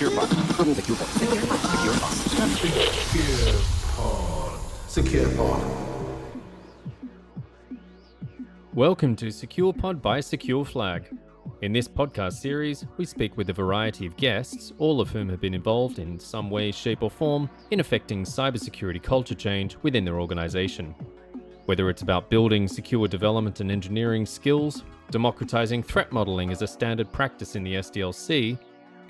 SecurePod. SecurePod. Welcome to SecurePod by SecureFlag. In this podcast series, we speak with a variety of guests, all of whom have been involved in some way, shape or form in affecting cybersecurity culture change within their organization. Whether it's about building secure development and engineering skills, democratizing threat modeling as a standard practice in the SDLC,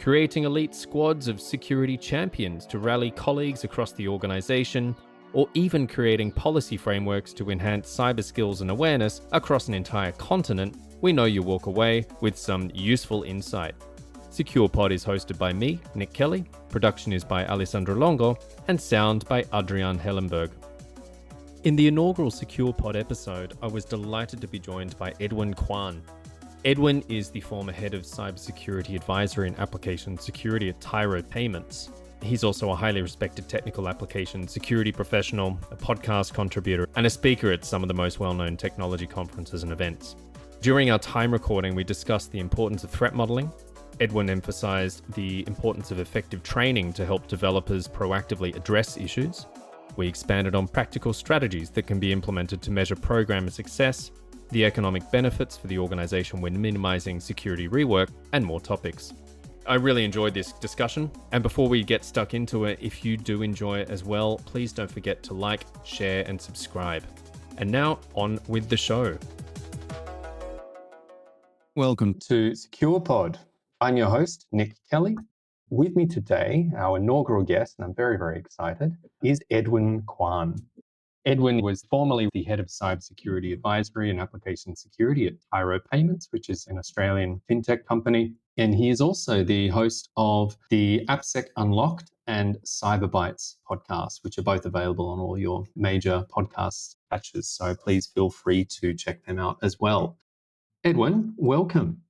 creating elite squads of security champions to rally colleagues across the organization, or even creating policy frameworks to enhance cyber skills and awareness across an entire continent, we know you walk away with some useful insight. SecurePod is hosted by me, Nick Kelly, production is by Alessandro Longo, and sound by Adrian Hellenberg. In the inaugural SecurePod episode, I was delighted to be joined by Edwin Kwan. Edwin is the former head of Cybersecurity Advisory and Application Security at Tyro Payments. He's also a highly respected technical application security professional, a podcast contributor, and a speaker at some of the most well-known technology conferences and events. During our time recording, we discussed the importance of threat modeling. Edwin emphasized the importance of effective training to help developers proactively address issues. We expanded on practical strategies that can be implemented to measure program success, the economic benefits for the organization when minimizing security rework, and more topics. I really enjoyed this discussion, and before we get stuck into it, if you do enjoy it as well, please don't forget to like, share, and subscribe. And now, on with the show. Welcome to SecurePod. I'm your host, Nick Kelly. With me today, our inaugural guest, and I'm very, very excited, is Edwin Kwan. Edwin was formerly the head of Cybersecurity Advisory and Application Security at Tyro Payments, which is an Australian fintech company. And he is also the host of the AppSec Unlocked and Cyberbytes podcasts, which are both available on all your major podcast patches. So please feel free to check them out as well. Edwin, welcome.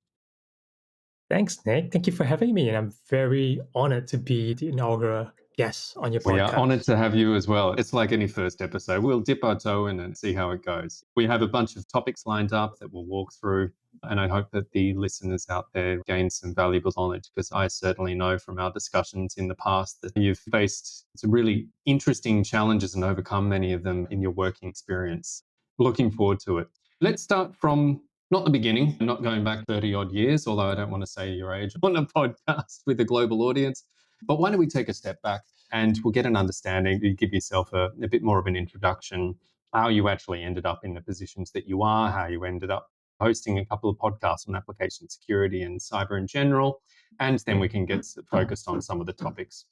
Thanks, Nick. Thank you for having me. And I'm very honored to be the inaugural guest on your podcast. We are honored to have you as well. It's like any first episode. We'll dip our toe in and see how it goes. We have a bunch of topics lined up that we'll walk through. And I hope that the listeners out there gain some valuable knowledge, because I certainly know from our discussions in the past that you've faced some really interesting challenges and overcome many of them in your working experience. Looking forward to it. Let's start from not the beginning, not going back 30 odd years, although I don't want to say your age on a podcast with a global audience. But why don't we take a step back and we'll get an understanding, you give yourself a bit more of an introduction, how you actually ended up in the positions that you are, how you ended up hosting a couple of podcasts on application security and cyber in general, and then we can get focused on some of the topics.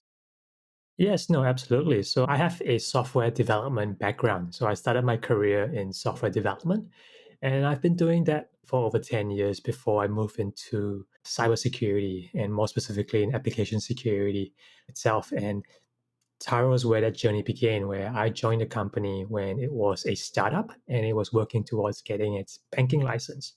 Yes, no, absolutely. So I have a software development background. So I started my career in software development, and I've been doing that for over 10 years before I moved into cybersecurity, and more specifically in application security itself. And Tyro is where that journey began, where I joined the company when it was a startup and it was working towards getting its banking license.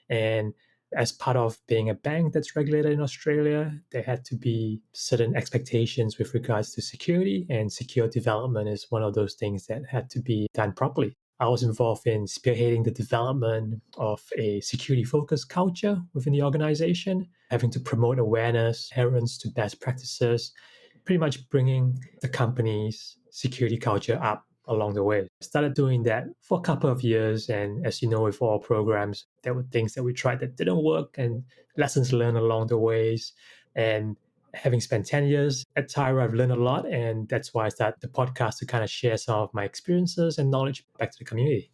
And as part of being a bank that's regulated in Australia, there had to be certain expectations with regards to security, and secure development is one of those things that had to be done properly. I was involved in spearheading the development of a security-focused culture within the organization, having to promote awareness, adherence to best practices, pretty much bringing the company's security culture up along the way. I started doing that for a couple of years, and as you know, with all programs, there were things that we tried that didn't work and lessons learned along the ways. And having spent 10 years at Tyro, I've learned a lot, and that's why I started the podcast to kind of share some of my experiences and knowledge back to the community.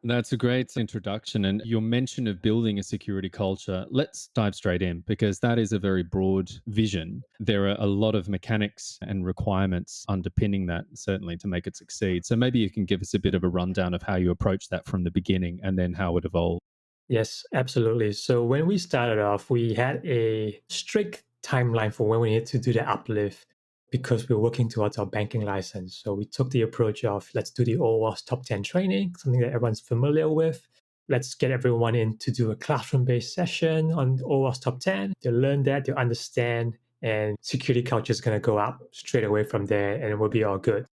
That's a great introduction. And your mention of building a security culture, let's dive straight in, because that is a very broad vision. There are a lot of mechanics and requirements underpinning that, certainly, to make it succeed. So maybe you can give us a bit of a rundown of how you approach that from the beginning and then how it evolved. Yes, absolutely. So when we started off, we had a strict timeline for when we needed to do the uplift, because we were working towards our banking license. So we took the approach of, let's do the OWASP Top 10 training, something that everyone's familiar with. Let's get everyone in to do a classroom-based session on OWASP Top 10. They'll learn that, they'll understand, and security culture is going to go up straight away from there, and it will be all good.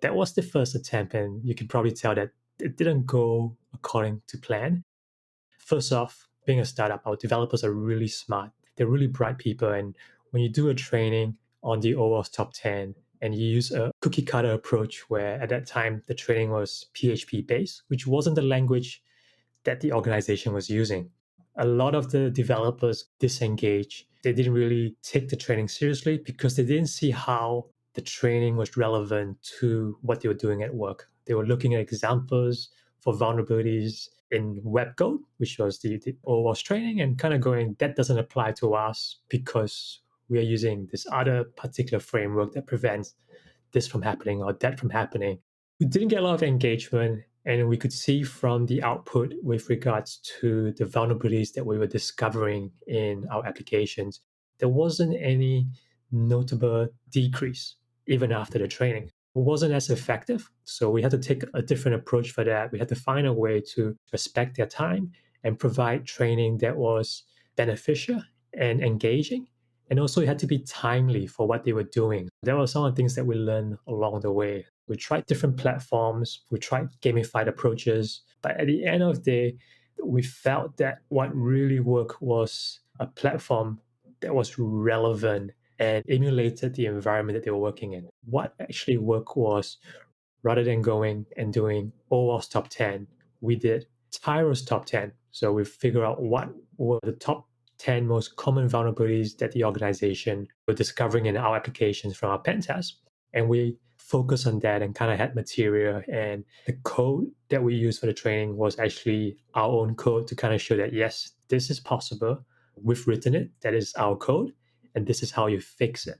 That was the first attempt, and you can probably tell that it didn't go according to plan. First off, being a startup, our developers are really smart. They're really bright people, and when you do a training on the OWASP top 10 and you use a cookie cutter approach where at that time the training was PHP based, which wasn't the language that the organization was using. A lot of the developers disengaged. They didn't really take the training seriously because they didn't see how the training was relevant to what they were doing at work. They were looking at examples for vulnerabilities in web code, which was the OWASP training, and kind of going, that doesn't apply to us because we are using this other particular framework that prevents this from happening or that from happening. We didn't get a lot of engagement, and we could see from the output with regards to the vulnerabilities that we were discovering in our applications, there wasn't any notable decrease even after the training. It wasn't as effective. So we had to take a different approach for that. We had to find a way to respect their time and provide training that was beneficial and engaging. And also, it had to be timely for what they were doing. There were some of the things that we learned along the way. We tried different platforms, we tried gamified approaches, but at the end of the day, we felt that what really worked was a platform that was relevant and emulated the environment that they were working in. What actually worked was, rather than going and doing OWASP top 10, we did Tyro's top 10. So we figured out what were the top 10 most common vulnerabilities that the organization were discovering in our applications from our pen test. And we focused on that and kind of had material. And the code that we used for the training was actually our own code to kind of show that, yes, this is possible. We've written it. That is our code. And this is how you fix it.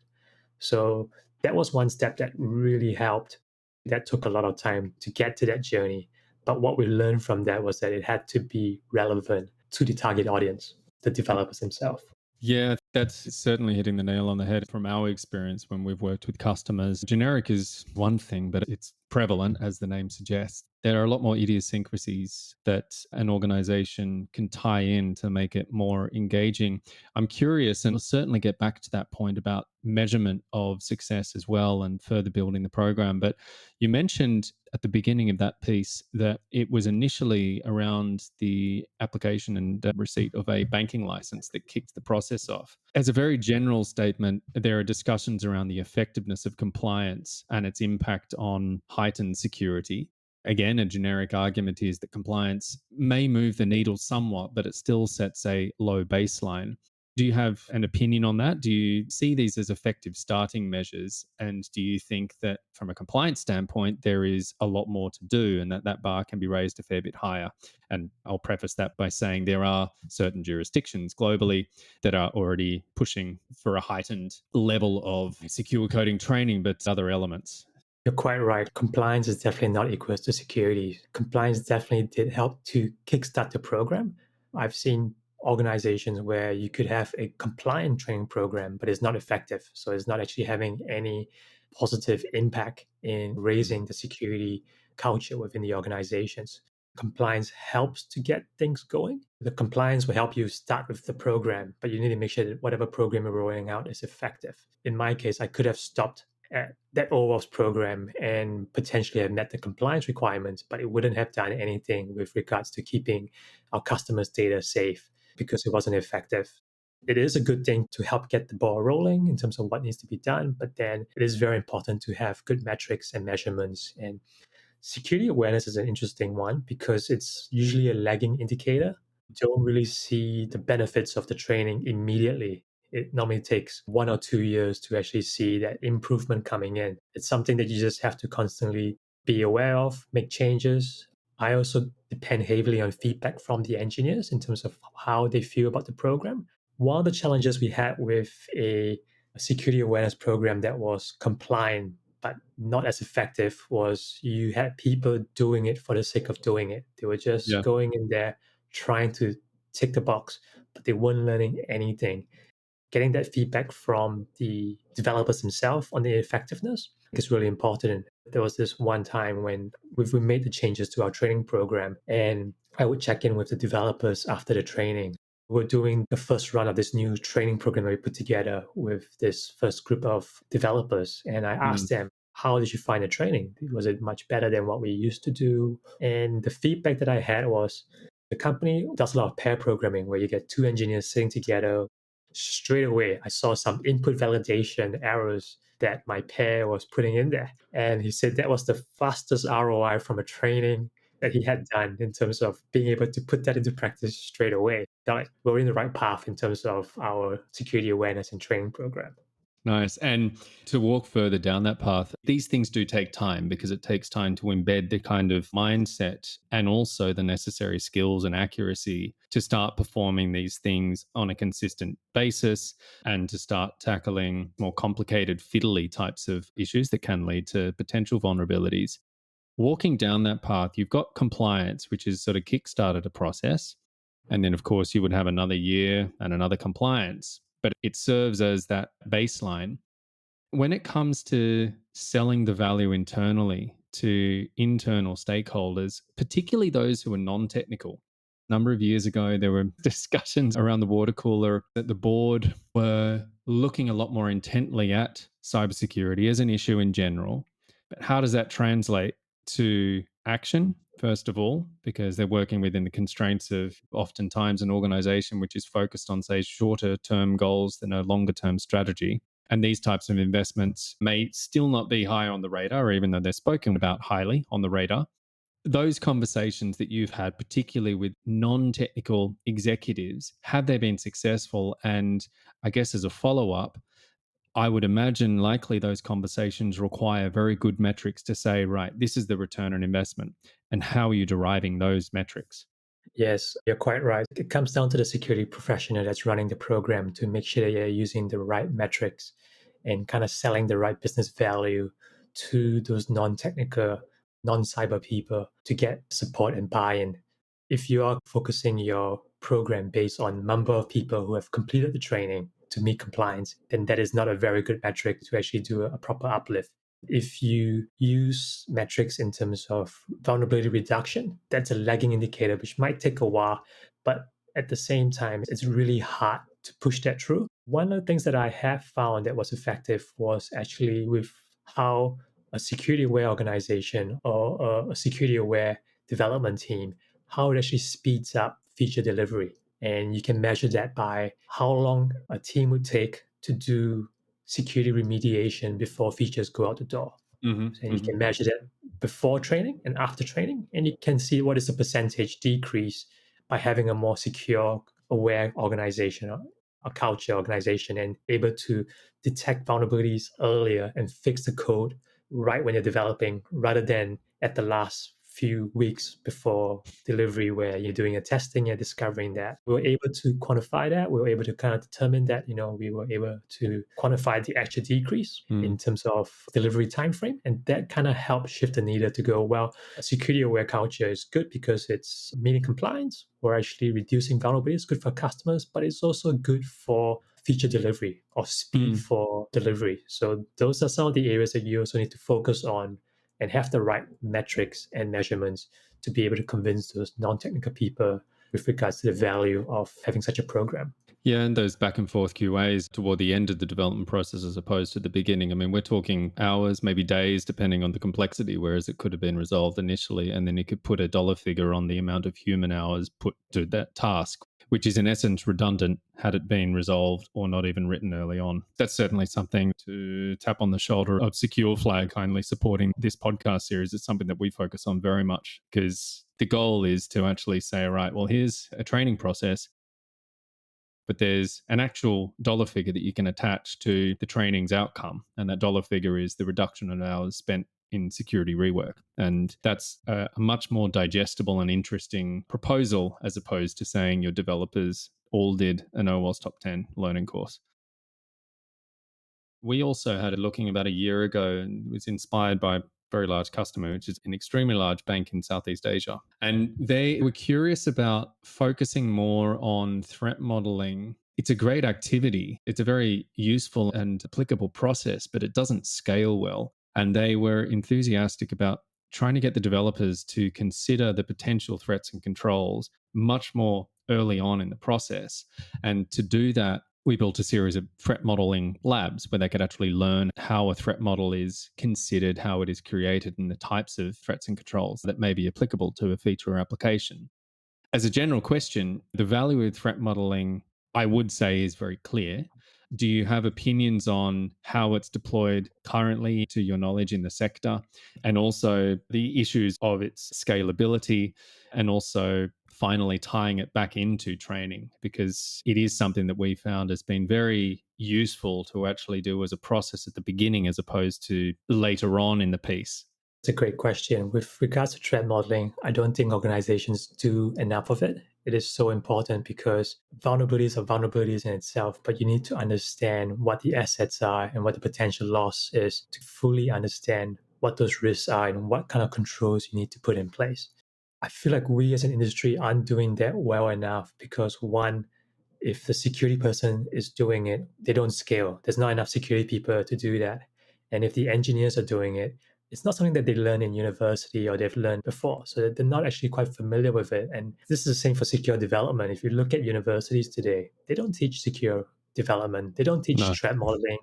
So that was one step that really helped. That took a lot of time to get to that journey. But what we learned from that was that it had to be relevant to the target audience, the developers themselves. Yeah, that's certainly hitting the nail on the head from our experience when we've worked with customers. Generic is one thing, but it's prevalent, as the name suggests. There are a lot more idiosyncrasies that an organization can tie in to make it more engaging. I'm curious, and we'll certainly get back to that point about measurement of success as well and further building the program. But you mentioned at the beginning of that piece that it was initially around the application and receipt of a banking license that kicked the process off. As a very general statement, there are discussions around the effectiveness of compliance and its impact on heightened security. Again, a generic argument is that compliance may move the needle somewhat, but it still sets a low baseline. Do you have an opinion on that? Do you see these as effective starting measures? And do you think that from a compliance standpoint, there is a lot more to do and that that bar can be raised a fair bit higher? And I'll preface that by saying there are certain jurisdictions globally that are already pushing for a heightened level of secure coding training, but other elements. You're quite right. Compliance is definitely not equal to security. Compliance definitely did help to kickstart the program. I've seen organizations where you could have a compliant training program, but it's not effective. So it's not actually having any positive impact in raising the security culture within the organizations. Compliance helps to get things going. The compliance will help you start with the program, but you need to make sure that whatever program you're rolling out is effective. In my case, I could have stopped at that OWASP program and potentially have met the compliance requirements, but it wouldn't have done anything with regards to keeping our customers' data safe because it wasn't effective. It is a good thing to help get the ball rolling in terms of what needs to be done, but then it is very important to have good metrics and measurements. And security awareness is an interesting one because it's usually a lagging indicator. You don't really see the benefits of the training immediately. It normally takes 1 or 2 years to actually see that improvement coming in. It's something that you just have to constantly be aware of, make changes. I also depend heavily on feedback from the engineers in terms of how they feel about the program. One of the challenges we had with a security awareness program that was compliant but not as effective was you had people doing it for the sake of doing it. They were just Yeah. going in there trying to tick the box, but they weren't learning anything. Getting that feedback from the developers themselves on the effectiveness is really important. There was this one time when we made the changes to our training program, and I would check in with the developers after the training. We're doing the first run of this new training program that we put together with this first group of developers. And I asked them, how did you find the training? Was it much better than what we used to do? And the feedback that I had was the company does a lot of pair programming where you get two engineers sitting together, straight away I saw some input validation errors that my pair was putting in there. And he said that was the fastest ROI from a training that he had done in terms of being able to put that into practice straight away. That we're in the right path in terms of our security awareness and training program. Nice. And to walk further down that path, these things do take time because it takes time to embed the kind of mindset and also the necessary skills and accuracy to start performing these things on a consistent basis and to start tackling more complicated fiddly types of issues that can lead to potential vulnerabilities. Walking down that path, you've got compliance, which is sort of kickstarted a process. And then, of course, you would have another year and another compliance, but it serves as that baseline. When it comes to selling the value internally to internal stakeholders, particularly those who are non technical, a number of years ago, there were discussions around the water cooler that the board were looking a lot more intently at cybersecurity as an issue in general. But how does that translate to action, first of all, because they're working within the constraints of oftentimes an organization which is focused on, say, shorter term goals than a longer term strategy. And these types of investments may still not be high on the radar, even though they're spoken about highly on the radar. Those conversations that you've had, particularly with non technical executives, have they been successful? And I guess as a follow up, I would imagine likely those conversations require very good metrics to say, right, this is the return on investment. And how are you deriving those metrics? Yes, you're quite right. It comes down to the security professional that's running the program to make sure that you're using the right metrics and kind of selling the right business value to those non-technical, non-cyber people to get support and buy-in. If you are focusing your program based on number of people who have completed the training to meet compliance, then that is not a very good metric to actually do a proper uplift. If you use metrics in terms of vulnerability reduction, that's a lagging indicator, which might take a while, but at the same time, it's really hard to push that through. One of the things that I have found that was effective was actually with how a security aware organization or a security aware development team, how it actually speeds up feature delivery. And you can measure that by how long a team would take to do security remediation before features go out the door. And you can measure that before training and after training, and you can see what is the percentage decrease by having a more secure, aware organization or a culture organization and able to detect vulnerabilities earlier and fix the code right when you're developing rather than at the last few weeks before delivery where you're doing a testing and discovering that. We were able to quantify that. We were able to kind of determine that, we were able to quantify the actual decrease in terms of delivery time frame. And that kind of helped shift the needle to go, well, a security aware culture is good because it's meeting compliance. We're actually reducing vulnerability. It's good for customers, but it's also good for feature delivery or speed for delivery. So those are some of the areas that you also need to focus on and have the right metrics and measurements to be able to convince those non-technical people with regards to the value of having such a program. Yeah, and those back and forth QAs toward the end of the development process as opposed to the beginning. I mean, we're talking hours, maybe days, depending on the complexity, whereas it could have been resolved initially. And then you could put a dollar figure on the amount of human hours put to that task, which is in essence redundant had it been resolved or not even written early on. That's certainly something to tap on the shoulder of Secure Flag kindly supporting this podcast series. It's something that we focus on very much because the goal is to actually say, all right, well, here's a training process, but there's an actual dollar figure that you can attach to the training's outcome. And that dollar figure is the reduction in hours spent in security rework. And that's a much more digestible and interesting proposal as opposed to saying your developers all did an OWASP Top 10 learning course. We also had a looking about a year ago and was inspired by a very large customer, which is an extremely large bank in Southeast Asia. And they were curious about focusing more on threat modeling. It's a great activity. It's a very useful and applicable process, but it doesn't scale well. And they were enthusiastic about trying to get the developers to consider the potential threats and controls much more early on in the process. And to do that, we built a series of threat modeling labs where they could actually learn how a threat model is considered, how it is created, and the types of threats and controls that may be applicable to a feature or application. As a general question, the value of threat modeling I would say is very clear. Do you have opinions on how it's deployed currently, to your knowledge, in the sector, and also the issues of its scalability, and also finally tying it back into training? Because it is something that we found has been very useful to actually do as a process at the beginning as opposed to later on in the piece. It's a great question. With regards to threat modeling, I don't think organizations do enough of it. It is so important because vulnerabilities are vulnerabilities in itself, but you need to understand what the assets are and what the potential loss is to fully understand what those risks are and what kind of controls you need to put in place. I feel like we as an industry aren't doing that well enough because one, if the security person is doing it, they don't scale. There's not enough security people to do that. And if the engineers are doing it, it's not something that they learn in university or they've learned before. So they're not actually quite familiar with it. And this is the same for secure development. If you look at universities today, they don't teach secure development, they don't teach No. threat modeling.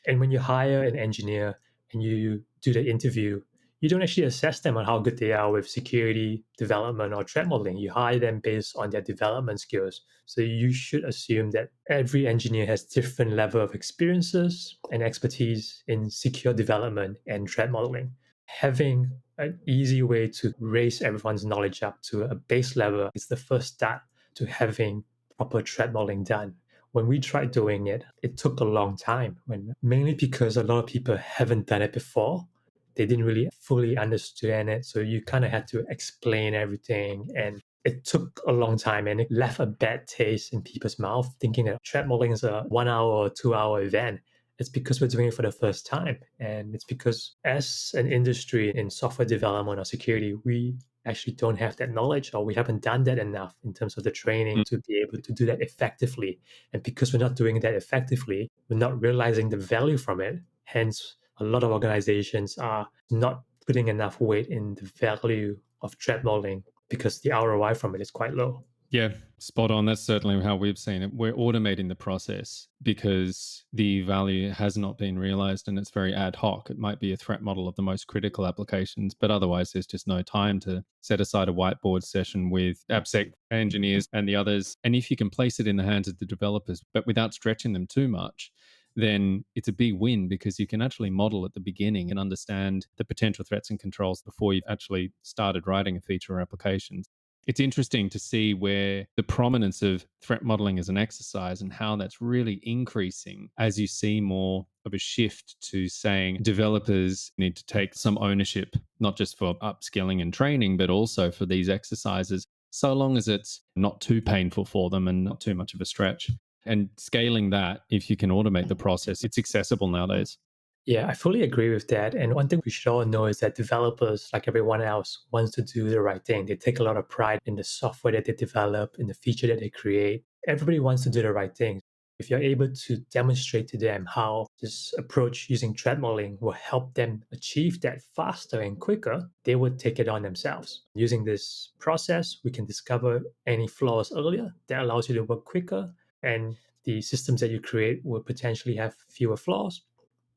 And when you hire an engineer and you do the interview, you don't actually assess them on how good they are with security development or threat modeling. You hire them based on their development skills. So you should assume that every engineer has different level of experiences and expertise in secure development and threat modeling. Having an easy way to raise everyone's knowledge up to a base level is the first start to having proper threat modeling done. When we tried doing it, it took a long time, mainly because a lot of people haven't done it before. They didn't really fully understand it. So you kind of had to explain everything. And it took a long time and it left a bad taste in people's mouth, thinking that threat modeling is a 1 hour or 2 hour event. It's because we're doing it for the first time. And it's because as an industry in software development or security, we actually don't have that knowledge or we haven't done that enough in terms of the training to be able to do that effectively. And because we're not doing that effectively, we're not realizing the value from it. Hence, a lot of organizations are not putting enough weight in the value of threat modeling because the ROI from it is quite low. Yeah, spot on. That's certainly how we've seen it. We're automating the process because the value has not been realized and it's very ad hoc. It might be a threat model of the most critical applications, but otherwise, there's just no time to set aside a whiteboard session with AppSec engineers and the others. And if you can place it in the hands of the developers, but without stretching them too much, then it's a big win because you can actually model at the beginning and understand the potential threats and controls before you've actually started writing a feature or application. It's interesting to see where the prominence of threat modeling as an exercise and how that's really increasing as you see more of a shift to saying developers need to take some ownership, not just for upskilling and training, but also for these exercises, so long as it's not too painful for them and not too much of a stretch. And scaling that, if you can automate the process, it's accessible nowadays. Yeah, I fully agree with that. And one thing we should all know is that developers, like everyone else, wants to do the right thing. They take a lot of pride in the software that they develop, in the feature that they create. Everybody wants to do the right thing. If you're able to demonstrate to them how this approach using threat modeling will help them achieve that faster and quicker, they would take it on themselves. Using this process, we can discover any flaws earlier. That allows you to work quicker, and the systems that you create will potentially have fewer flaws.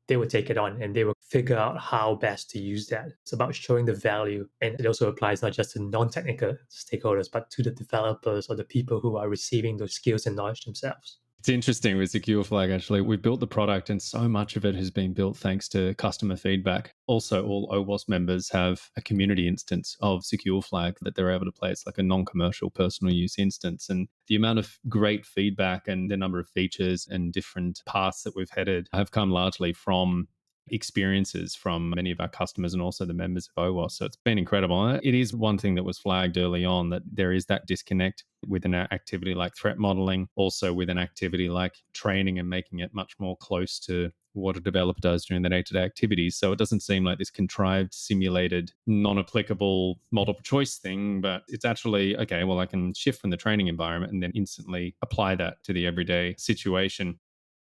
They would take it on and they will figure out how best to use that. It's about showing the value. And it also applies not just to non-technical stakeholders, but to the developers or the people who are receiving those skills and knowledge themselves. It's interesting with Secure Flag, actually. We built the product and so much of it has been built thanks to customer feedback. Also, all OWASP members have a community instance of Secure Flag that they're able to play. It's like a non-commercial personal use instance. And the amount of great feedback and the number of features and different paths that we've headed have come largely from experiences from many of our customers and also the members of OWASP. So it's been incredible. It is one thing that was flagged early on, that there is that disconnect with an activity like threat modeling, also with an activity like training and making it much more close to what a developer does during their day-to-day activities. So it doesn't seem like this contrived, simulated, non-applicable multiple choice thing, but it's actually, okay, well, I can shift from the training environment and then instantly apply that to the everyday situation.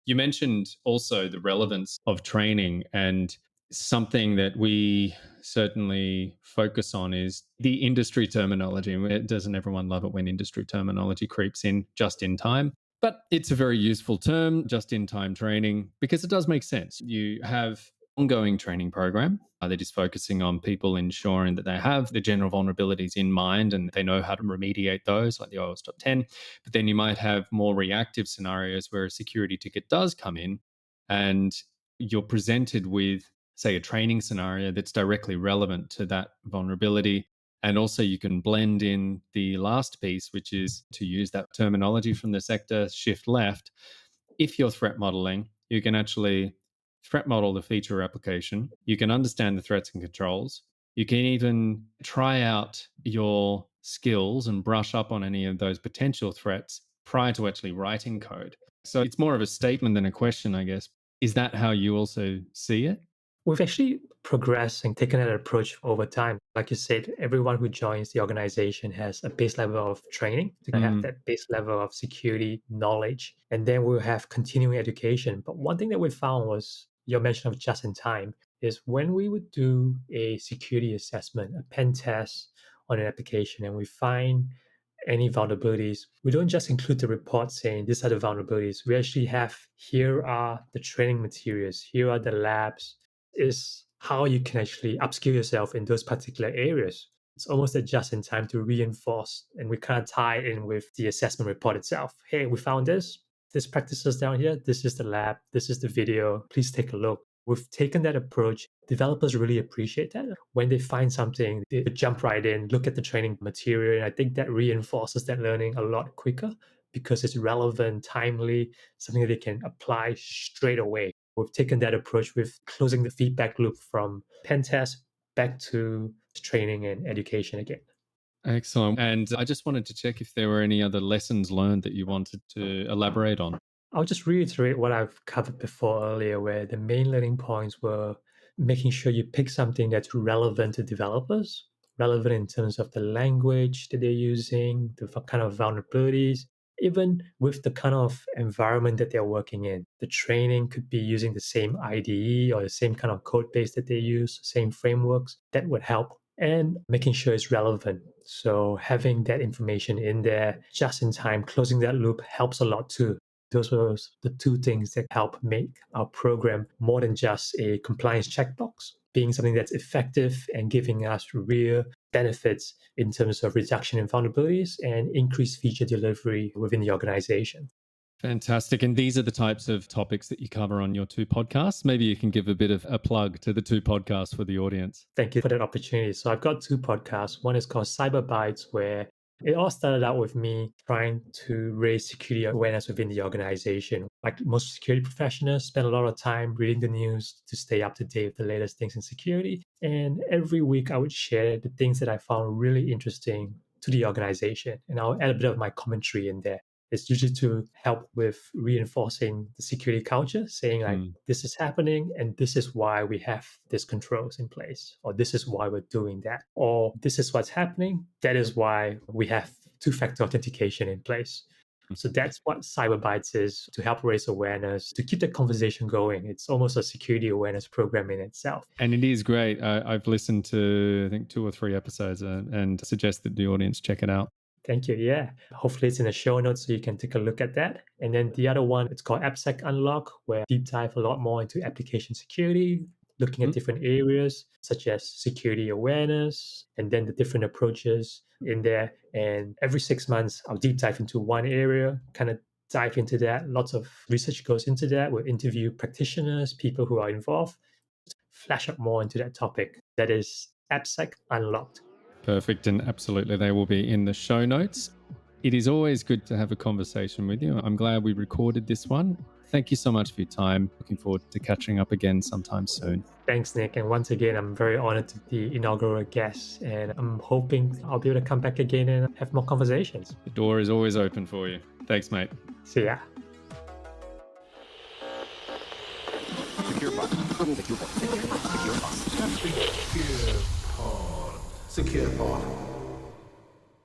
You mentioned also the relevance of training, and something that we certainly focus on is the industry terminology. Doesn't everyone love it when industry terminology creeps in? Just in time. But it's a very useful term, just in time training, because it does make sense. You have ongoing training program that is focusing on people ensuring that they have the general vulnerabilities in mind and they know how to remediate those, like the iOS top 10. But then you might have more reactive scenarios where a security ticket does come in and you're presented with, say, a training scenario that's directly relevant to that vulnerability. And also, you can blend in the last piece, which is to use that terminology from the sector, shift left. If you're threat modeling, you can actually threat model the feature application. You can understand the threats and controls. You can even try out your skills and brush up on any of those potential threats prior to actually writing code. So it's more of a statement than a question, I guess. Is that how you also see it? We've actually progressed and taken that approach over time. Like you said, everyone who joins the organization has a base level of training to have that base level of security knowledge. And then we'll have continuing education. But one thing that we found was your mention of just in time is when we would do a security assessment, a pen test on an application, and we find any vulnerabilities, we don't just include the report saying these are the vulnerabilities. We actually have here are the training materials, here are the labs, is how you can actually upskill yourself in those particular areas. It's almost a just in time to reinforce, and we kind of tie in with the assessment report itself. Hey, we found this practices down here. This is the lab. This is the video. Please take a look. We've taken that approach. Developers really appreciate that. When they find something, they jump right in, look at the training material. And I think that reinforces that learning a lot quicker because it's relevant, timely, something that they can apply straight away. We've taken that approach with closing the feedback loop from pen test back to training and education again. Excellent. And I just wanted to check if there were any other lessons learned that you wanted to elaborate on. I'll just reiterate what I've covered before earlier, where the main learning points were making sure you pick something that's relevant to developers, relevant in terms of the language that they're using, the kind of vulnerabilities, even with the kind of environment that they're working in. The training could be using the same IDE or the same kind of code base that they use, same frameworks that would help. And making sure it's relevant. So having that information in there just in time, closing that loop helps a lot too. Those were the two things that help make our program more than just a compliance checkbox, being something that's effective and giving us real benefits in terms of reduction in vulnerabilities and increased feature delivery within the organization. Fantastic. And these are the types of topics that you cover on your two podcasts. Maybe you can give a bit of a plug to the two podcasts for the audience. Thank you for that opportunity. So I've got two podcasts. One is called Cyber where it all started out with me trying to raise security awareness within the organization. Like most security professionals, spend a lot of time reading the news to stay up to date with the latest things in security. And every week I would share the things that I found really interesting to the organization. And I'll add a bit of my commentary in there. It's usually to help with reinforcing the security culture, saying like, this is happening and this is why we have these controls in place, or this is why we're doing that, or this is what's happening. That is why we have two-factor authentication in place. So that's what Cyberbytes is, to help raise awareness, to keep the conversation going. It's almost a security awareness program in itself. And it is great. I've listened to, I think, 2 or 3 episodes and suggest that the audience check it out. Thank you. Yeah. Hopefully it's in the show notes so you can take a look at that. And then the other one, it's called AppSec Unlock, where I deep dive a lot more into application security, looking at different areas such as security awareness, and then the different approaches in there. And every 6 months, I'll deep dive into one area, kind of dive into that. Lots of research goes into that. We'll interview practitioners, people who are involved, flash up more into that topic. That is AppSec Unlocked. Perfect. And absolutely, they will be in the show notes. It is always good to have a conversation with you. I'm glad we recorded this one. Thank you so much for your time. Looking forward to catching up again sometime soon. Thanks, Nick. And once again, I'm very honored to be the inaugural guest. And I'm hoping I'll be able to come back again and have more conversations. The door is always open for you. Thanks, mate. See ya. SecurePod. SecurePod. SecurePod. SecurePod. SecurePod.